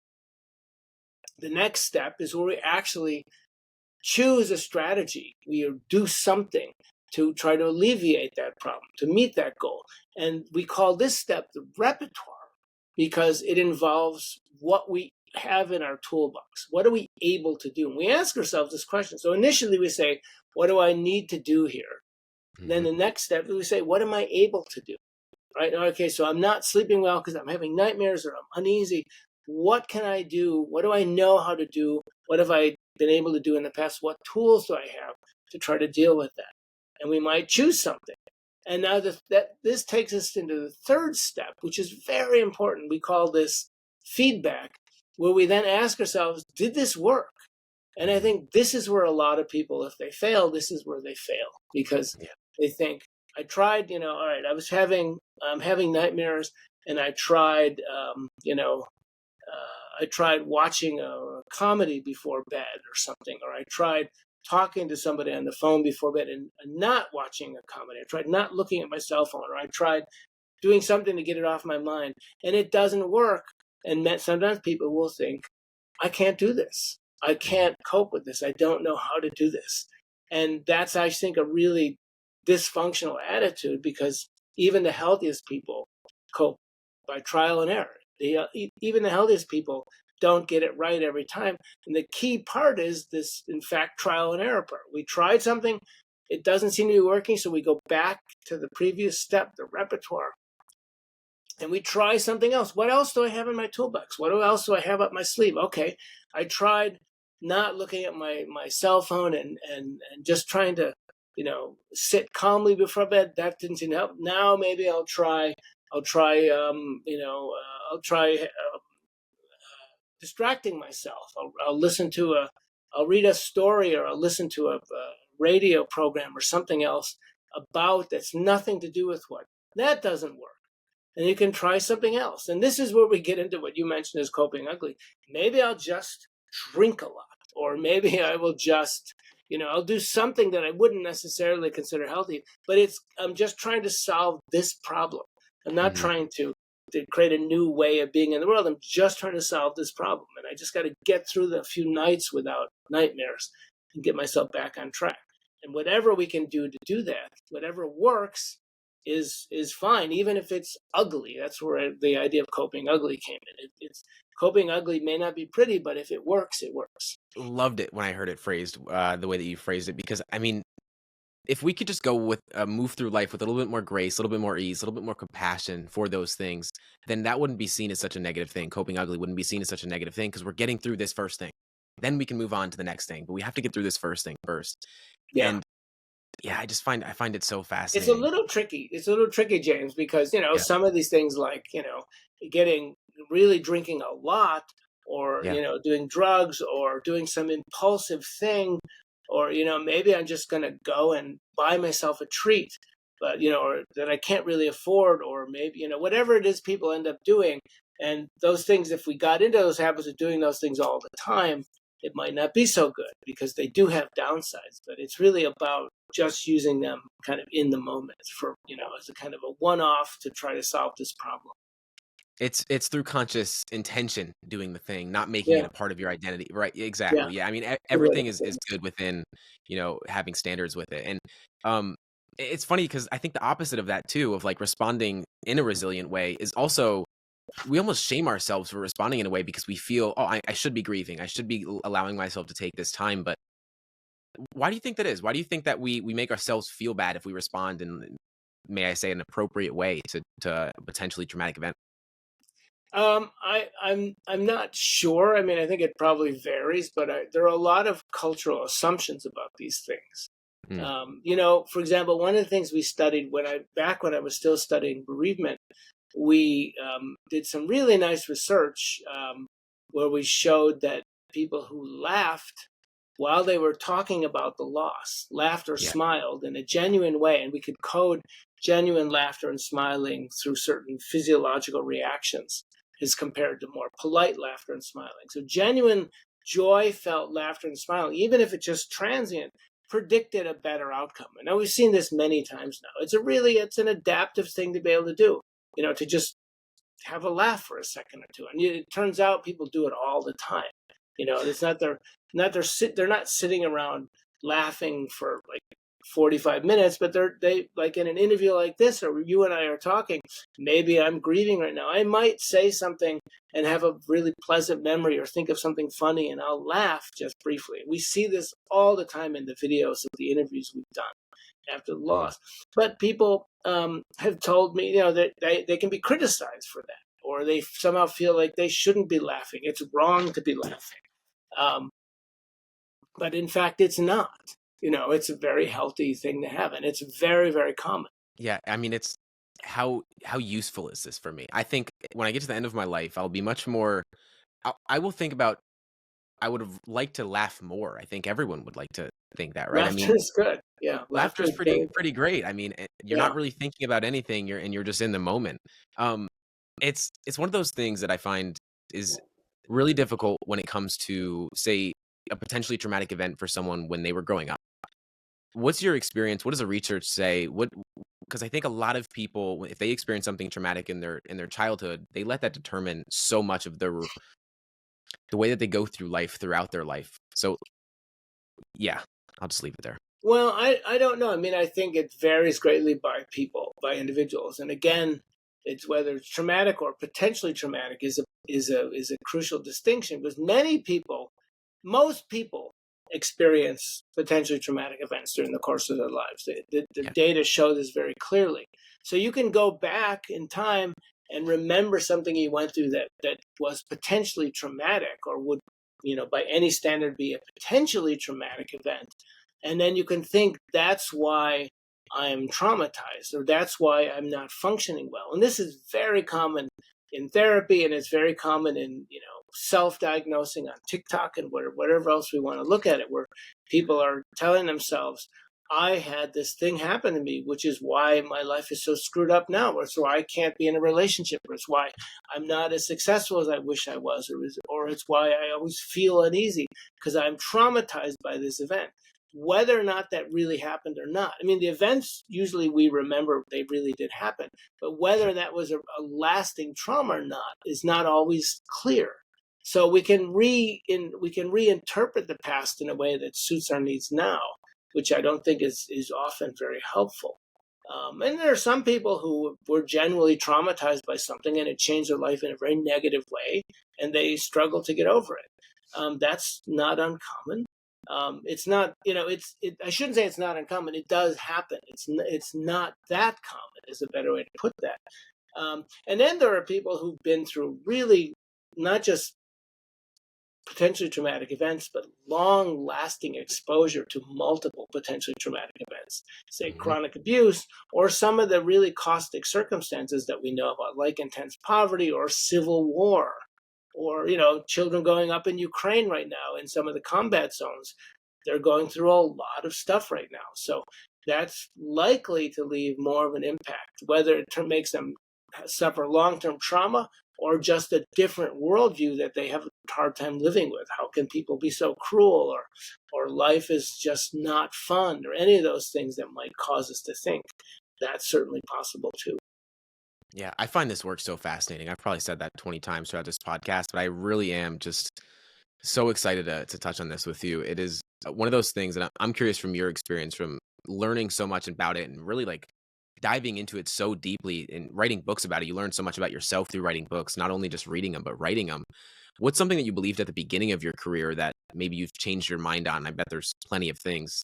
The next step is where we actually choose a strategy. We do something to try to alleviate that problem, to meet that goal. And we call this step the repertoire because it involves what we have in our toolbox. What are we able to do? And we ask ourselves this question. So initially we say, what do I need to do here? Mm-hmm. Then the next step, we say, what am I able to do? Right? Okay, so I'm not sleeping well because I'm having nightmares or I'm uneasy. What can I do? What do I know how to do? What have I been able to do in the past? What tools do I have to try to deal with that? And we might choose something. And now this takes us into the third step, which is very important. We call this feedback, where we then ask ourselves, did this work? And I think this is where a lot of people, if they fail, this is where they fail, because they think, I tried, all right, I'm having nightmares, and I tried, I tried watching a comedy before bed or something, or I tried talking to somebody on the phone before bed and not watching a comedy. I tried not looking at my cell phone, or I tried doing something to get it off my mind, and it doesn't work. And sometimes people will think, I can't do this. I can't cope with this. I don't know how to do this. And that's, I think, a really dysfunctional attitude, because even the healthiest people cope by trial and error. Even the healthiest people don't get it right every time. And the key part is this, in fact, trial and error part. We tried something, it doesn't seem to be working, so we go back to the previous step, the repertoire, and we try something else. What else do I have in my toolbox? What else do I have up my sleeve? Okay, I tried not looking at my cell phone and just trying to, sit calmly before bed. That didn't seem to help. Now maybe I'll try I'll try, I'll try distracting myself. I'll listen to I'll read a story, or I'll listen to a radio program or something else about that's nothing to do with what. That doesn't work. And you can try something else. And this is where we get into what you mentioned as coping ugly. Maybe I'll just drink a lot, or maybe I will just, I'll do something that I wouldn't necessarily consider healthy, but I'm just trying to solve this problem. I'm not trying to create a new way of being in the world. I'm just trying to solve this problem. And I just got to get through the few nights without nightmares and get myself back on track. And whatever we can do to do that, whatever works, is fine, even if it's ugly. That's where the idea of coping ugly came in. It's coping ugly may not be pretty, but if it works, it works. Loved it when I heard it phrased the way that you phrased it, because I mean, if we could just go with move through life with a little bit more grace, a little bit more ease, a little bit more compassion for those things, then that wouldn't be seen as such a negative thing. Coping ugly wouldn't be seen as such a negative thing, because we're getting through this first thing. Then we can move on to the next thing, but we have to get through this first thing first. Yeah. And yeah, I find it so It's fascinating. a little tricky. It's a little tricky, James, because, Yeah. some of these things, like, really drinking a lot, or, Yeah. doing drugs, or doing some impulsive thing, or, maybe I'm just going to go and buy myself a treat, but, or that I can't really afford, or maybe, whatever it is people end up doing. And those things, if we got into those habits of doing those things all the time, it might not be so good, because they do have downsides. But it's really about just using them kind of in the moment for, as a kind of a one-off to try to solve this problem. It's through conscious intention doing the thing, not making it Yeah. a part of your identity. Right. Yeah. Exactly. Yeah. I mean, Good way everything to is put it. good within, having standards with it. And it's funny, because I think the opposite of that too, of like responding in a resilient way, is also we almost shame ourselves for responding in a way, because we feel, oh, I should be grieving. I should be allowing myself to take this time. But why do you think that is? Why do you think that we make ourselves feel bad if we respond in, may I say, an appropriate way to a potentially traumatic event? I'm not sure. I mean, I think it probably varies, but there are a lot of cultural assumptions about these things. Mm, For example, one of the things we studied back when I was still studying bereavement, we did some really nice research, where we showed that people who laughed while they were talking about the loss, laughed or yeah. smiled in a genuine way, and we could code genuine laughter and smiling through certain physiological reactions as compared to more polite laughter and smiling. So genuine joy felt laughter and smiling, even if it's just transient, predicted a better outcome. And now we've seen this many times now. It's an adaptive thing to be able to do, to just have a laugh for a second or two. And it turns out people do it all the time. It's not they're not sitting around laughing for like 45 minutes, but they like in an interview like this, or you and I are talking, maybe I'm grieving right now. I might say something and have a really pleasant memory, or think of something funny, and I'll laugh just briefly. We see this all the time in the videos of the interviews we've done after the Mm. loss. But people have told me, that they can be criticized for that, or they somehow feel like they shouldn't be laughing. It's wrong to be laughing. Um, but in fact, it's not. It's a very healthy thing to have, and it's very, very common. Yeah, I mean, it's how useful is this for me? I think when I get to the end of my life, I'll be much more. I will think about. I would have liked to laugh more. I think everyone would like to think that, right? I mean, Laughter is good. Yeah, laughter laughter is is very pretty good. great. I mean, you're Yeah. not really thinking about anything. You're just in the moment. Um, it's one of those things that I find is really difficult when it comes to, say, a potentially traumatic event for someone when they were growing up. What's your experience? What does the research say? What, because I think a lot of people, if they experience something traumatic in their childhood, they let that determine so much of the way that they go through life throughout their life. So yeah, I'll just leave it there. Well, I don't know. I mean, I think it varies greatly by people, by individuals, and again, it's whether it's traumatic or potentially traumatic is a crucial distinction, because most people experience potentially traumatic events during the course of their lives. The Yeah. data show this very clearly. So you can go back in time and remember something you went through that was potentially traumatic, or would, by any standard be a potentially traumatic event. And then you can think that's why I am traumatized, or that's why I'm not functioning well. And this is very common in therapy, and it's very common in, self-diagnosing on TikTok and whatever else we want to look at it, where people are telling themselves, I had this thing happen to me, which is why my life is so screwed up now, or it's why I can't be in a relationship, or it's why I'm not as successful as I wish I was, or it's why I always feel uneasy because I'm traumatized by this event. Whether or not that really happened or not. I mean, the events usually we remember they really did happen, but whether that was a lasting trauma or not is not always clear. So we can reinterpret the past in a way that suits our needs now, which I don't think is often very helpful. And there are some people who were genuinely traumatized by something and it changed their life in a very negative way, and they struggle to get over it. That's not uncommon. It's not, I shouldn't say it's not uncommon. It does happen. It's not that common is a better way to put that. And then there are people who've been through really not just potentially traumatic events, but long-lasting exposure to multiple potentially traumatic events, say Hmm. chronic abuse, or some of the really caustic circumstances that we know about, like intense poverty or civil war, or children going up in Ukraine right now in some of the combat zones. They're going through a lot of stuff right now, so that's likely to leave more of an impact, whether it makes them suffer long-term trauma or just a different worldview that they have a hard time living with. How can people be so cruel, or life is just not fun, or any of those things that might cause us to think? That's certainly possible too. Yeah, I find this work so fascinating. I've probably said that 20 times throughout this podcast, but I really am just so excited to touch on this with you. It is one of those things, and I'm curious from your experience, from learning so much about it and really like diving into it so deeply and writing books about it. You learn so much about yourself through writing books, not only just reading them, but writing them. What's something that you believed at the beginning of your career that maybe you've changed your mind on? I bet there's plenty of things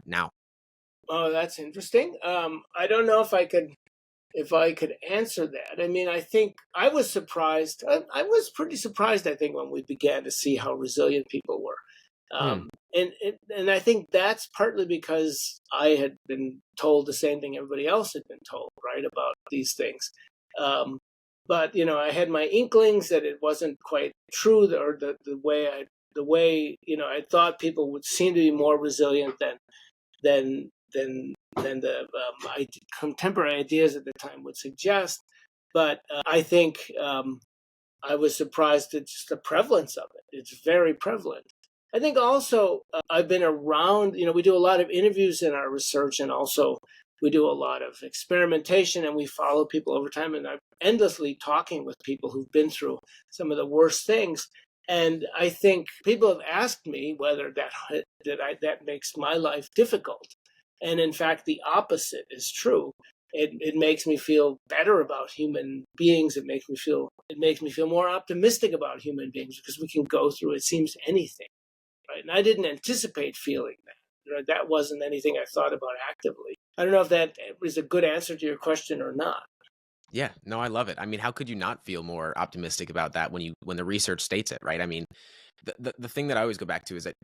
now. Oh, that's interesting. I don't know if I could answer that. I mean, I think I was surprised. I was pretty surprised, I think, when we began to see how resilient people were. Hmm. And I think that's partly because I had been told the same thing everybody else had been told, right, about these things. Um, but I had my inklings that it wasn't quite true, or the way I thought people would seem to be more resilient than the contemporary ideas at the time would suggest. But I think I was surprised at just the prevalence of it. It's very prevalent. I think also I've been around, we do a lot of interviews in our research, and also we do a lot of experimentation, and we follow people over time. And I'm endlessly talking with people who've been through some of the worst things. And I think people have asked me whether that makes my life difficult. And in fact, the opposite is true. It makes me feel better about human beings. It makes me feel more optimistic about human beings, because we can go through, it seems, anything, right? And I didn't anticipate feeling that. That wasn't anything I thought about actively. I don't know if that is a good answer to your question or not. Yeah, no, I love it. I mean, how could you not feel more optimistic about that when the research states it, right? I mean, the thing that I always go back to is that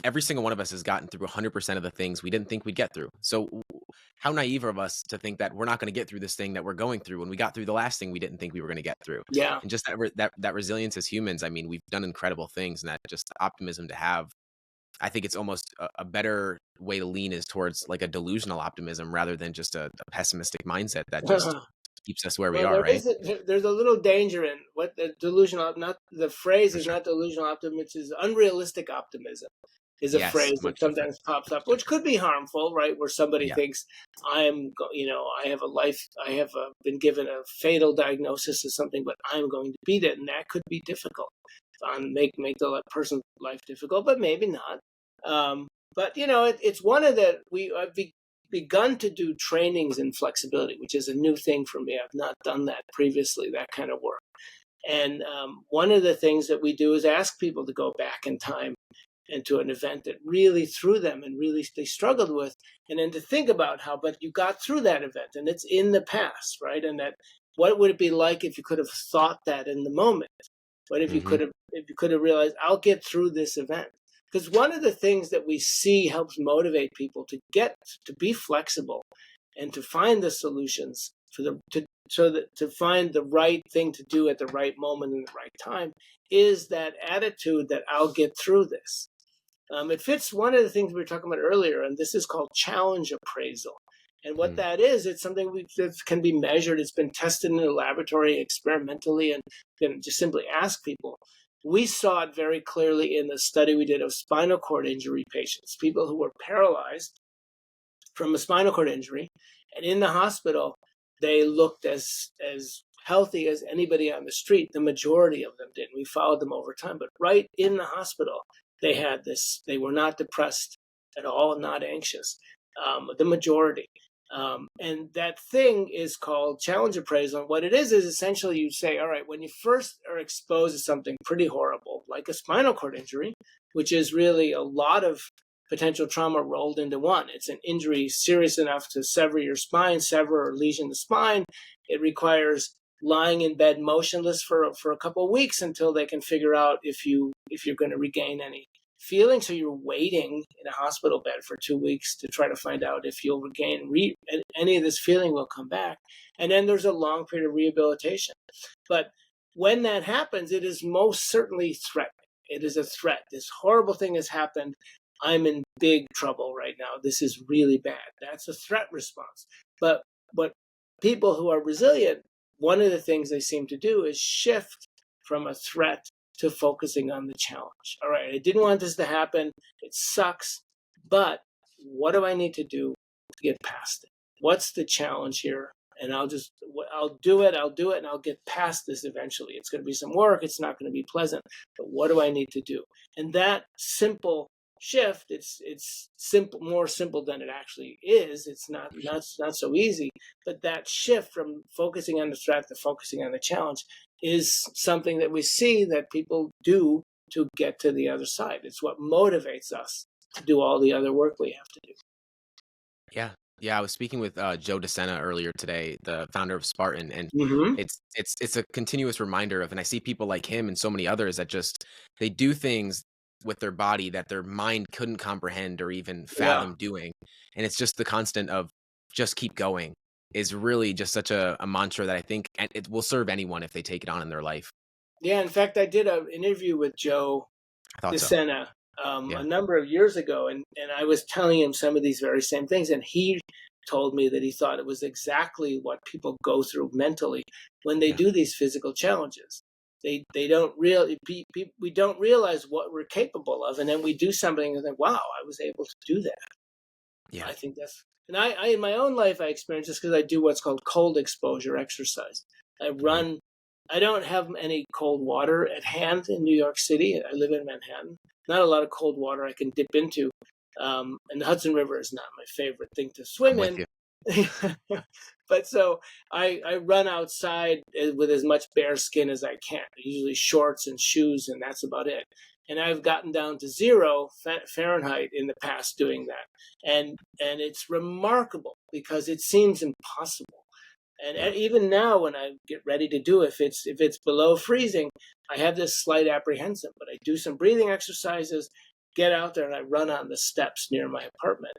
every single one of us has gotten through 100% of the things we didn't think we'd get through. So how naive of us to think that we're not going to get through this thing that we're going through when we got through the last thing we didn't think we were going to get through. Yeah. And just that resilience as humans. I mean, we've done incredible things, and that just optimism to have. I think it's almost a better way to lean is towards like a delusional optimism rather than just a pessimistic mindset that just keeps us where we Well, are, right? there's a little danger in what the delusional, not the phrase For is sure. not delusional optimism, it's unrealistic optimism is a Yes, phrase that much different. sometimes pops up, which could be harmful, right? Where somebody Yeah. thinks I have a life, I have been given a fatal diagnosis of something, but I'm going to beat it, and that could be difficult. Make the person's life difficult, but maybe not. But it's one of the I've begun to do trainings in flexibility, which is a new thing for me. I've not done that previously, that kind of work. And one of the things that we do is ask people to go back in time into an event that really threw them and really they struggled with, and then to think about how, but you got through that event and it's in the past, right? And that, what would it be like if you could have thought that in the moment? What if you Hmm. could have realized, I'll get through this event? Because one of the things that we see helps motivate people to be flexible and to find the solutions to find the right thing to do at the right moment in the right time is that attitude that I'll get through this. It fits one of the things we were talking about earlier, and this is called challenge appraisal. And what that is, it's something that can be measured. It's been tested in a laboratory experimentally, and can just simply ask people. We saw it very clearly in the study we did of spinal cord injury patients, people who were paralyzed from a spinal cord injury, and in the hospital, they looked as healthy as anybody on the street. The majority of them did. We followed them over time, but right in the hospital, they had this. They were not depressed at all, not anxious. The majority. And that thing is called challenge appraisal. What it is essentially you say, all right, when you first are exposed to something pretty horrible, like a spinal cord injury, which is really a lot of potential trauma rolled into one. It's an injury serious enough to sever your spine, sever or lesion the spine. It requires lying in bed motionless for a couple of weeks until they can figure out if you're going to regain any feeling. So you're waiting in a hospital bed for 2 weeks to try to find out if you'll regain any of this feeling will come back. And then there's a long period of rehabilitation. But when that happens, it is most certainly threatening. It is a threat. This horrible thing has happened. I'm in big trouble right now. This is really bad. That's a threat response. But people who are resilient, one of the things they seem to do is shift from a threat to focusing on the challenge. All right, I didn't want this to happen. It sucks, but what do I need to do to get past it? What's the challenge here? And I'll do it, and I'll get past this eventually. It's going to be some work. It's not going to be pleasant, but what do I need to do? And that simple shift, it's simple, more simple than it actually is. It's not so easy, but that shift from focusing on the threat to focusing on the challenge is something that we see that people do to get to the other side. It's what motivates us to do all the other work we have to do. Yeah, I was speaking with Joe DeSena earlier today, the founder of Spartan, and Mm-hmm. it's a continuous reminder of, and I see people like him and so many others that just they do things with their body that their mind couldn't comprehend or even Yeah. fathom doing, and it's just the constant of just keep going is really just such a mantra that I think and it will serve anyone if they take it on in their life. Yeah. In fact, I did an interview with Joe I thought so. DeSena a Yeah, number of years ago, and I was telling him some of these very same things, and he told me that he thought it was exactly what people go through mentally when they yeah, do these physical challenges. They don't really we don't realize what we're capable of, and then we do something and think, wow, I was able to do that. yeah. I think that's, and I in my own life I experience this because I do what's called cold exposure exercise. I Mhm. run. I don't have any cold water at hand in New York City. I live in Manhattan. Not a lot of cold water I can dip into, and the Hudson River is not my favorite thing to I'm swim with in. you. But so I run outside with as much bare skin as I can, usually shorts and shoes, and that's about it. And I've gotten down to 0 Fahrenheit in the past doing that, and it's remarkable because it seems impossible. Yeah, And even now, when I get ready to do, if it's below freezing, I have this slight apprehension. But I do some breathing exercises, get out there, and I run on the steps near my apartment.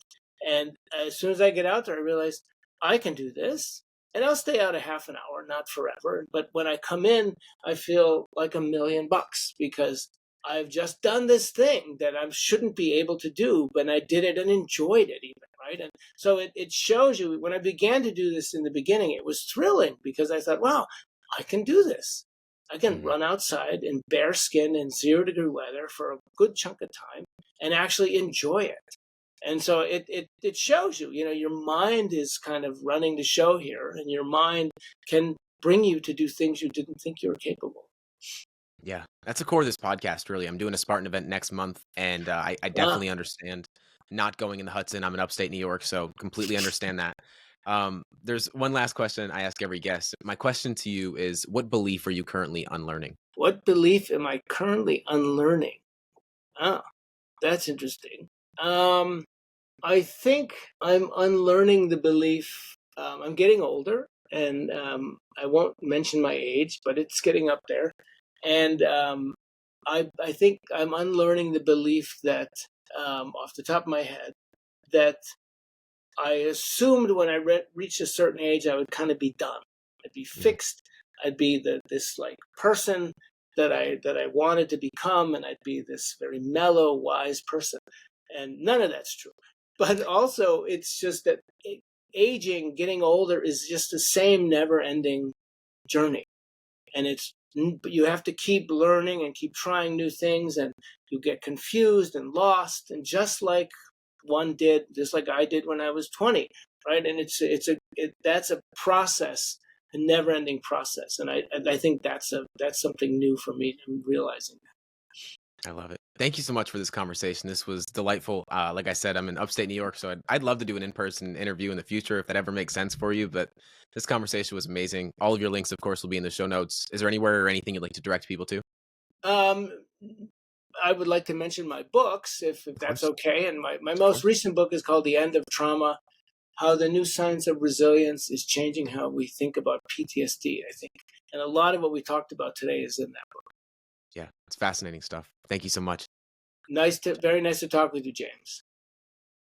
And as soon as I get out there, I realize I can do this, and I'll stay out a half an hour, not forever. But when I come in, I feel like $1,000,000 because I've just done this thing that I shouldn't be able to do, but I did it and enjoyed it even, right? And so it shows you, when I began to do this in the beginning, it was thrilling because I thought, wow, I can do this. I can mhm. run outside in bare skin in 0-degree weather for a good chunk of time and actually enjoy it. And so it shows you, your mind is kind of running the show here, and your mind can bring you to do things you didn't think you were capable. Yeah, that's the core of this podcast, really. I'm doing a Spartan event next month, and I Ah, definitely understand not going in the Hudson. I'm in upstate New York, so completely understand that. There's one last question I ask every guest. My question to you is, what belief are you currently unlearning? what belief am I currently unlearning? Ah, that's interesting. Um, I think I'm unlearning the belief. I'm getting older, and I won't mention my age, but it's getting up there. And I think I'm unlearning the belief that, off the top of my head, that I assumed when I reached a certain age, I would kind of be done. I'd be Mhm. fixed. I'd be this like person that I wanted to become, and I'd be this very mellow, wise person. And none of that's true. But also, it's just that aging, getting older, is just the same never-ending journey, and you have to keep learning and keep trying new things, and you get confused and lost, and just like I did when I was 20, right? And that's a process, a never-ending process, and I think that's something new for me. I'm realizing that. I love it. Thank you so much for this conversation. This was delightful. Like I said, I'm in upstate New York, so I'd love to do an in-person interview in the future if that ever makes sense for you. But this conversation was amazing. All of your links, of course, will be in the show notes. Is there anywhere or anything you'd like to direct people to? Um, I would like to mention my books, if Of that's course, okay. And my of most course. recent book is called The End of Trauma: How the New Science of Resilience is Changing How We Think About PTSD, I think. And a lot of what we talked about today is in that book. Yeah, it's fascinating stuff. Thank you so much. Very nice to talk with you, James.